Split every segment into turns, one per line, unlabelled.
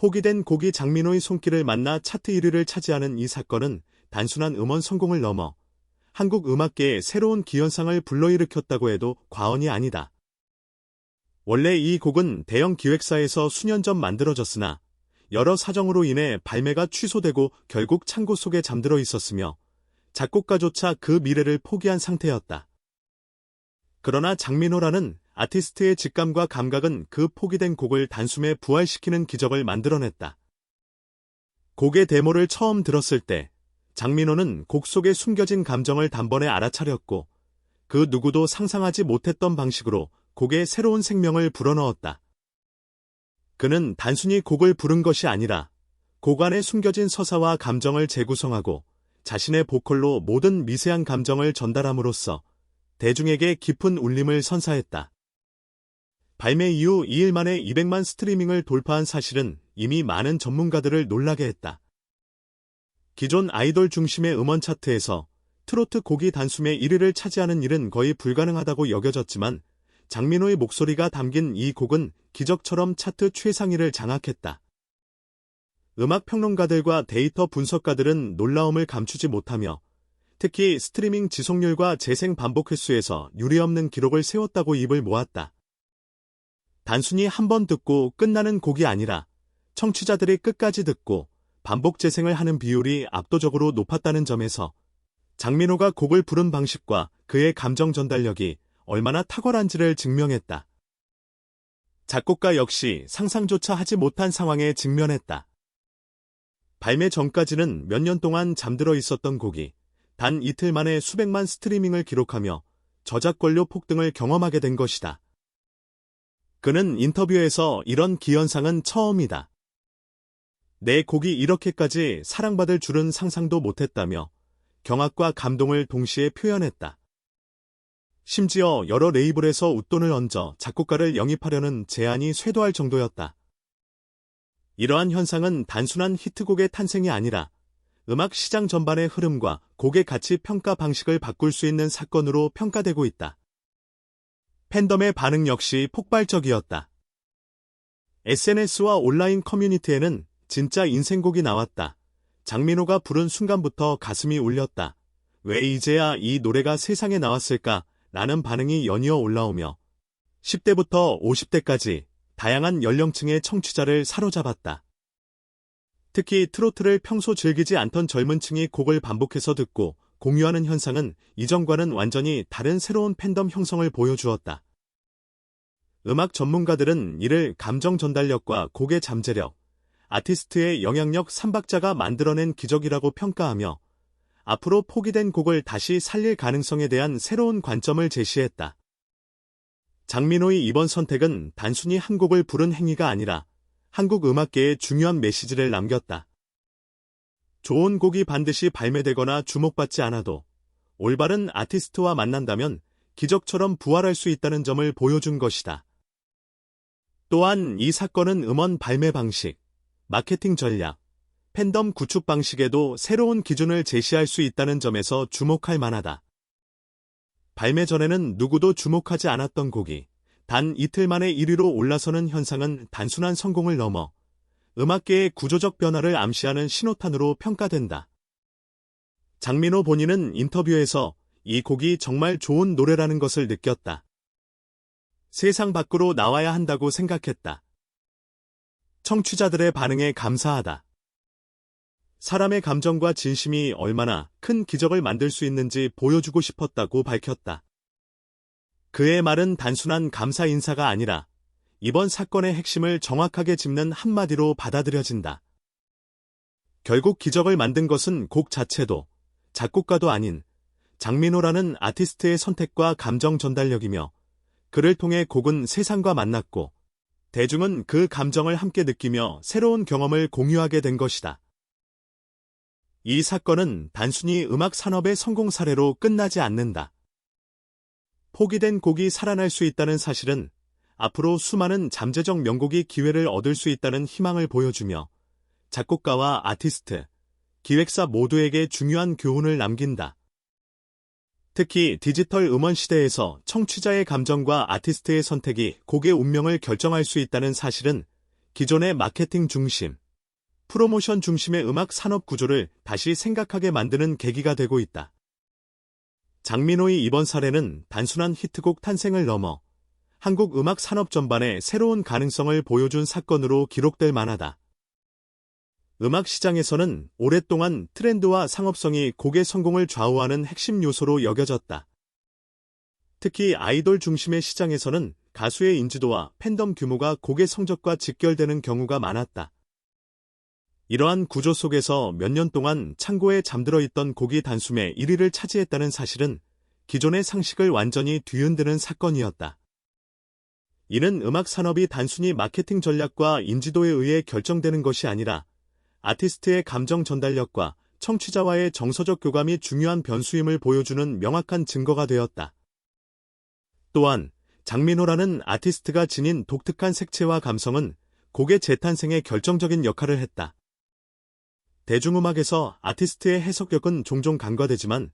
포기된 곡이 장민호의 손길을 만나 차트 1위를 차지하는 이 사건은 단순한 음원 성공을 넘어 한국 음악계에 새로운 기현상을 불러일으켰다고 해도 과언이 아니다. 원래 이 곡은 대형 기획사에서 수년 전 만들어졌으나 여러 사정으로 인해 발매가 취소되고 결국 창고 속에 잠들어 있었으며 작곡가조차 그 미래를 포기한 상태였다. 그러나 장민호라는 아티스트의 직감과 감각은 그 포기된 곡을 단숨에 부활시키는 기적을 만들어냈다. 곡의 데모를 처음 들었을 때 장민호는 곡 속에 숨겨진 감정을 단번에 알아차렸고 그 누구도 상상하지 못했던 방식으로 곡에 새로운 생명을 불어넣었다. 그는 단순히 곡을 부른 것이 아니라 곡 안에 숨겨진 서사와 감정을 재구성하고 자신의 보컬로 모든 미세한 감정을 전달함으로써 대중에게 깊은 울림을 선사했다. 발매 이후 2일 만에 200만 스트리밍을 돌파한 사실은 이미 많은 전문가들을 놀라게 했다. 기존 아이돌 중심의 음원 차트에서 트로트 곡이 단숨에 1위를 차지하는 일은 거의 불가능하다고 여겨졌지만 장민호의 목소리가 담긴 이 곡은 기적처럼 차트 최상위를 장악했다. 음악 평론가들과 데이터 분석가들은 놀라움을 감추지 못하며 특히 스트리밍 지속률과 재생 반복 횟수에서 유례없는 기록을 세웠다고 입을 모았다. 단순히 한 번 듣고 끝나는 곡이 아니라 청취자들이 끝까지 듣고 반복 재생을 하는 비율이 압도적으로 높았다는 점에서 장민호가 곡을 부른 방식과 그의 감정 전달력이 얼마나 탁월한지를 증명했다. 작곡가 역시 상상조차 하지 못한 상황에 직면했다. 발매 전까지는 몇 년 동안 잠들어 있었던 곡이 단 이틀 만에 수백만 스트리밍을 기록하며 저작권료 폭등을 경험하게 된 것이다. 그는 인터뷰에서 이런 기현상은 처음이다. 내 곡이 이렇게까지 사랑받을 줄은 상상도 못했다며 경악과 감동을 동시에 표현했다. 심지어 여러 레이블에서 웃돈을 얹어 작곡가를 영입하려는 제안이 쇄도할 정도였다. 이러한 현상은 단순한 히트곡의 탄생이 아니라 음악 시장 전반의 흐름과 곡의 가치 평가 방식을 바꿀 수 있는 사건으로 평가되고 있다. 팬덤의 반응 역시 폭발적이었다. SNS와 온라인 커뮤니티에는 진짜 인생곡이 나왔다. 장민호가 부른 순간부터 가슴이 울렸다. 왜 이제야 이 노래가 세상에 나왔을까? 라는 반응이 연이어 올라오며 10대부터 50대까지 다양한 연령층의 청취자를 사로잡았다. 특히 트로트를 평소 즐기지 않던 젊은 층이 곡을 반복해서 듣고 공유하는 현상은 이전과는 완전히 다른 새로운 팬덤 형성을 보여주었다. 음악 전문가들은 이를 감정 전달력과 곡의 잠재력, 아티스트의 영향력 3박자가 만들어낸 기적이라고 평가하며 앞으로 포기된 곡을 다시 살릴 가능성에 대한 새로운 관점을 제시했다. 장민호의 이번 선택은 단순히 한 곡을 부른 행위가 아니라 한국 음악계에 중요한 메시지를 남겼다. 좋은 곡이 반드시 발매되거나 주목받지 않아도 올바른 아티스트와 만난다면 기적처럼 부활할 수 있다는 점을 보여준 것이다. 또한 이 사건은 음원 발매 방식, 마케팅 전략, 팬덤 구축 방식에도 새로운 기준을 제시할 수 있다는 점에서 주목할 만하다. 발매 전에는 누구도 주목하지 않았던 곡이 단 이틀 만에 1위로 올라서는 현상은 단순한 성공을 넘어 음악계의 구조적 변화를 암시하는 신호탄으로 평가된다. 장민호 본인은 인터뷰에서 이 곡이 정말 좋은 노래라는 것을 느꼈다. 세상 밖으로 나와야 한다고 생각했다. 청취자들의 반응에 감사하다. 사람의 감정과 진심이 얼마나 큰 기적을 만들 수 있는지 보여주고 싶었다고 밝혔다. 그의 말은 단순한 감사 인사가 아니라 이번 사건의 핵심을 정확하게 짚는 한마디로 받아들여진다. 결국 기적을 만든 것은 곡 자체도 작곡가도 아닌 장민호라는 아티스트의 선택과 감정 전달력이며 그를 통해 곡은 세상과 만났고 대중은 그 감정을 함께 느끼며 새로운 경험을 공유하게 된 것이다. 이 사건은 단순히 음악 산업의 성공 사례로 끝나지 않는다. 포기된 곡이 살아날 수 있다는 사실은 앞으로 수많은 잠재적 명곡이 기회를 얻을 수 있다는 희망을 보여주며 작곡가와 아티스트, 기획사 모두에게 중요한 교훈을 남긴다. 특히 디지털 음원 시대에서 청취자의 감정과 아티스트의 선택이 곡의 운명을 결정할 수 있다는 사실은 기존의 마케팅 중심, 프로모션 중심의 음악 산업 구조를 다시 생각하게 만드는 계기가 되고 있다. 장민호의 이번 사례는 단순한 히트곡 탄생을 넘어 한국 음악 산업 전반에 새로운 가능성을 보여준 사건으로 기록될 만하다. 음악 시장에서는 오랫동안 트렌드와 상업성이 곡의 성공을 좌우하는 핵심 요소로 여겨졌다. 특히 아이돌 중심의 시장에서는 가수의 인지도와 팬덤 규모가 곡의 성적과 직결되는 경우가 많았다. 이러한 구조 속에서 몇 년 동안 창고에 잠들어 있던 곡이 단숨에 1위를 차지했다는 사실은 기존의 상식을 완전히 뒤흔드는 사건이었다. 이는 음악 산업이 단순히 마케팅 전략과 인지도에 의해 결정되는 것이 아니라 아티스트의 감정 전달력과 청취자와의 정서적 교감이 중요한 변수임을 보여주는 명확한 증거가 되었다. 또한 장민호라는 아티스트가 지닌 독특한 색채와 감성은 곡의 재탄생에 결정적인 역할을 했다. 대중음악에서 아티스트의 해석력은 종종 간과되지만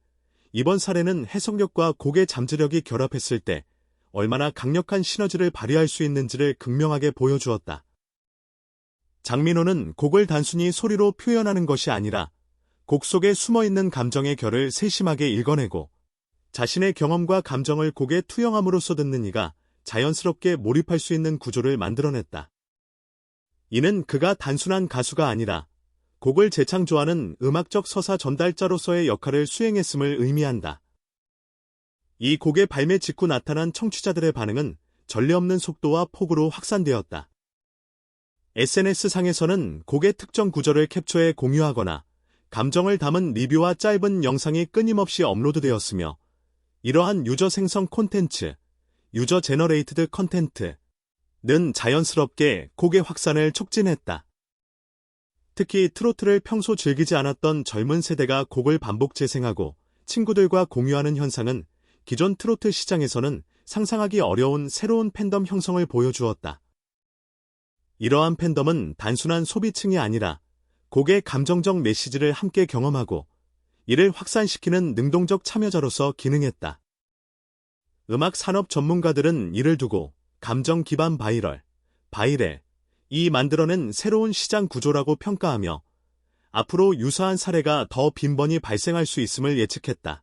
이번 사례는 해석력과 곡의 잠재력이 결합했을 때 얼마나 강력한 시너지를 발휘할 수 있는지를 극명하게 보여주었다. 장민호는 곡을 단순히 소리로 표현하는 것이 아니라 곡 속에 숨어있는 감정의 결을 세심하게 읽어내고 자신의 경험과 감정을 곡에 투영함으로써 듣는 이가 자연스럽게 몰입할 수 있는 구조를 만들어냈다. 이는 그가 단순한 가수가 아니라 곡을 재창조하는 음악적 서사 전달자로서의 역할을 수행했음을 의미한다. 이 곡의 발매 직후 나타난 청취자들의 반응은 전례 없는 속도와 폭으로 확산되었다. SNS상에서는 곡의 특정 구절을 캡처해 공유하거나 감정을 담은 리뷰와 짧은 영상이 끊임없이 업로드되었으며 이러한 유저 생성 콘텐츠, 유저 제너레이티드 컨텐츠는 자연스럽게 곡의 확산을 촉진했다. 특히 트로트를 평소 즐기지 않았던 젊은 세대가 곡을 반복 재생하고 친구들과 공유하는 현상은 기존 트로트 시장에서는 상상하기 어려운 새로운 팬덤 형성을 보여주었다. 이러한 팬덤은 단순한 소비층이 아니라 곡의 감정적 메시지를 함께 경험하고 이를 확산시키는 능동적 참여자로서 기능했다. 음악 산업 전문가들은 이를 두고 감정 기반 바이럴이 만들어낸 새로운 시장 구조라고 평가하며 앞으로 유사한 사례가 더 빈번히 발생할 수 있음을 예측했다.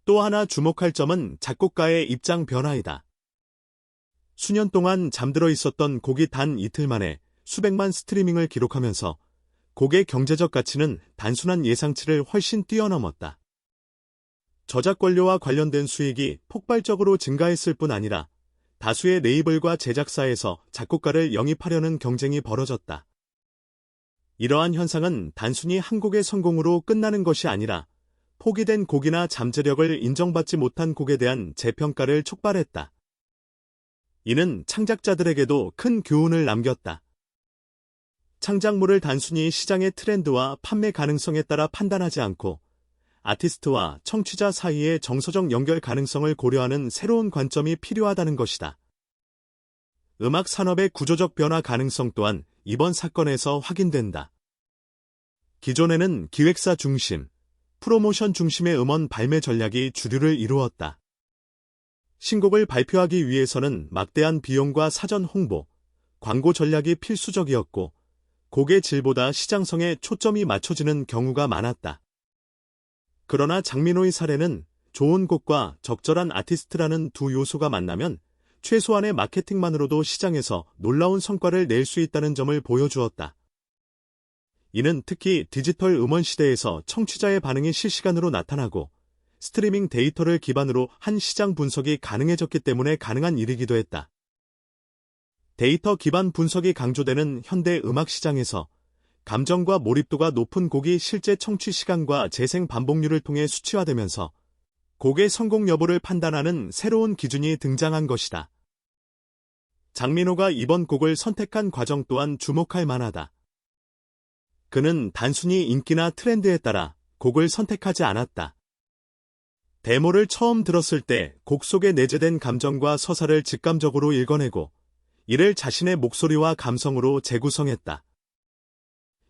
또 하나 주목할 점은 작곡가의 입장 변화이다. 수년 동안 잠들어 있었던 곡이 단 이틀 만에 수백만 스트리밍을 기록하면서 곡의 경제적 가치는 단순한 예상치를 훨씬 뛰어넘었다. 저작권료와 관련된 수익이 폭발적으로 증가했을 뿐 아니라 다수의 레이블과 제작사에서 작곡가를 영입하려는 경쟁이 벌어졌다. 이러한 현상은 단순히 한 곡의 성공으로 끝나는 것이 아니라 포기된 곡이나 잠재력을 인정받지 못한 곡에 대한 재평가를 촉발했다. 이는 창작자들에게도 큰 교훈을 남겼다. 창작물을 단순히 시장의 트렌드와 판매 가능성에 따라 판단하지 않고 아티스트와 청취자 사이의 정서적 연결 가능성을 고려하는 새로운 관점이 필요하다는 것이다. 음악 산업의 구조적 변화 가능성 또한 이번 사건에서 확인된다. 기존에는 기획사 중심, 프로모션 중심의 음원 발매 전략이 주류를 이루었다. 신곡을 발표하기 위해서는 막대한 비용과 사전 홍보, 광고 전략이 필수적이었고 곡의 질보다 시장성에 초점이 맞춰지는 경우가 많았다. 그러나 장민호의 사례는 좋은 곡과 적절한 아티스트라는 두 요소가 만나면 최소한의 마케팅만으로도 시장에서 놀라운 성과를 낼 수 있다는 점을 보여주었다. 이는 특히 디지털 음원 시대에서 청취자의 반응이 실시간으로 나타나고 스트리밍 데이터를 기반으로 한 시장 분석이 가능해졌기 때문에 가능한 일이기도 했다. 데이터 기반 분석이 강조되는 현대 음악 시장에서 감정과 몰입도가 높은 곡이 실제 청취 시간과 재생 반복률을 통해 수치화되면서 곡의 성공 여부를 판단하는 새로운 기준이 등장한 것이다. 장민호가 이번 곡을 선택한 과정 또한 주목할 만하다. 그는 단순히 인기나 트렌드에 따라 곡을 선택하지 않았다. 데모를 처음 들었을 때 곡 속에 내재된 감정과 서사를 직감적으로 읽어내고 이를 자신의 목소리와 감성으로 재구성했다.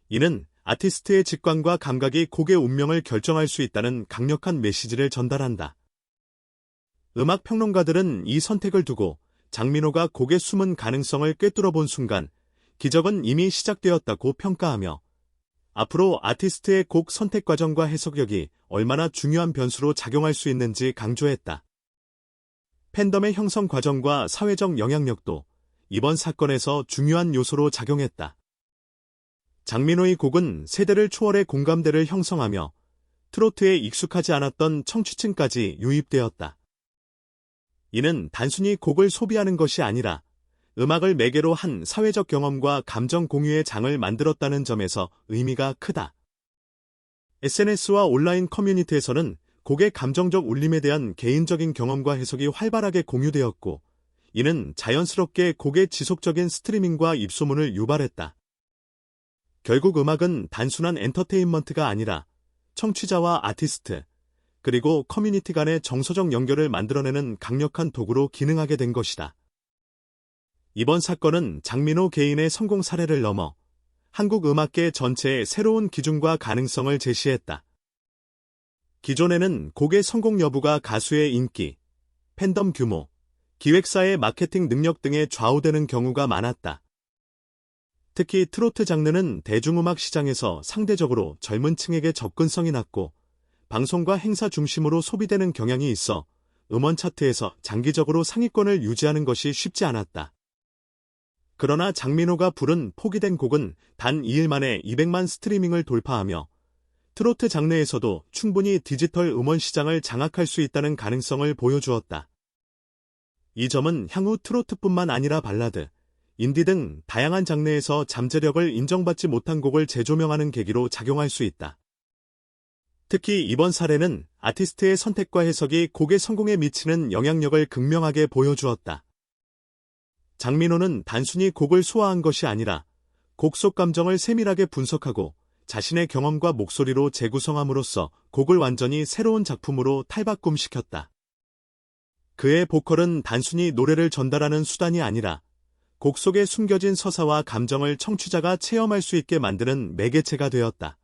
이는 아티스트의 직관과 감각이 곡의 운명을 결정할 수 있다는 강력한 메시지를 전달한다. 음악 평론가들은 이 선택을 두고 장민호가 곡의 숨은 가능성을 꿰뚫어 본 순간 기적은 이미 시작되었다고 평가하며 앞으로 아티스트의 곡 선택 과정과 해석력이 얼마나 중요한 변수로 작용할 수 있는지 강조했다. 팬덤의 형성 과정과 사회적 영향력도 이번 사건에서 중요한 요소로 작용했다. 장민호의 곡은 세대를 초월해 공감대를 형성하며 트로트에 익숙하지 않았던 청취층까지 유입되었다. 이는 단순히 곡을 소비하는 것이 아니라 음악을 매개로 한 사회적 경험과 감정 공유의 장을 만들었다는 점에서 의미가 크다. SNS와 온라인 커뮤니티에서는 곡의 감정적 울림에 대한 개인적인 경험과 해석이 활발하게 공유되었고, 이는 자연스럽게 곡의 지속적인 스트리밍과 입소문을 유발했다. 결국 음악은 단순한 엔터테인먼트가 아니라 청취자와 아티스트, 그리고 커뮤니티 간의 정서적 연결을 만들어내는 강력한 도구로 기능하게 된 것이다. 이번 사건은 장민호 개인의 성공 사례를 넘어 한국 음악계 전체의 새로운 기준과 가능성을 제시했다. 기존에는 곡의 성공 여부가 가수의 인기, 팬덤 규모, 기획사의 마케팅 능력 등에 좌우되는 경우가 많았다. 특히 트로트 장르는 대중음악 시장에서 상대적으로 젊은 층에게 접근성이 낮고 방송과 행사 중심으로 소비되는 경향이 있어 음원 차트에서 장기적으로 상위권을 유지하는 것이 쉽지 않았다. 그러나 장민호가 부른 포기된 곡은 단 2일 만에 200만 스트리밍을 돌파하며 트로트 장르에서도 충분히 디지털 음원 시장을 장악할 수 있다는 가능성을 보여주었다. 이 점은 향후 트로트뿐만 아니라 발라드, 인디 등 다양한 장르에서 잠재력을 인정받지 못한 곡을 재조명하는 계기로 작용할 수 있다. 특히 이번 사례는 아티스트의 선택과 해석이 곡의 성공에 미치는 영향력을 극명하게 보여주었다. 장민호는 단순히 곡을 소화한 것이 아니라 곡 속 감정을 세밀하게 분석하고 자신의 경험과 목소리로 재구성함으로써 곡을 완전히 새로운 작품으로 탈바꿈시켰다. 그의 보컬은 단순히 노래를 전달하는 수단이 아니라 곡 속에 숨겨진 서사와 감정을 청취자가 체험할 수 있게 만드는 매개체가 되었다.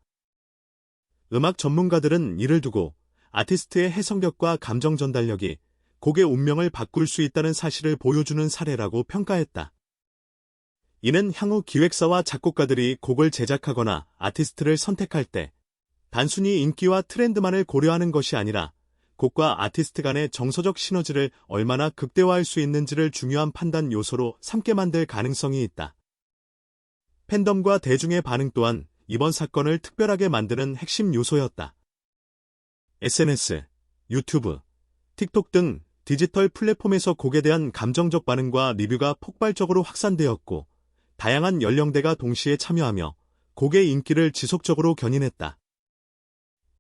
음악 전문가들은 이를 두고 아티스트의 해석력과 감정 전달력이 곡의 운명을 바꿀 수 있다는 사실을 보여주는 사례라고 평가했다. 이는 향후 기획사와 작곡가들이 곡을 제작하거나 아티스트를 선택할 때 단순히 인기와 트렌드만을 고려하는 것이 아니라 곡과 아티스트 간의 정서적 시너지를 얼마나 극대화할 수 있는지를 중요한 판단 요소로 삼게 만들 가능성이 있다. 팬덤과 대중의 반응 또한 이번 사건을 특별하게 만드는 핵심 요소였다. SNS, 유튜브, 틱톡 등 디지털 플랫폼에서 곡에 대한 감정적 반응과 리뷰가 폭발적으로 확산되었고, 다양한 연령대가 동시에 참여하며 곡의 인기를 지속적으로 견인했다.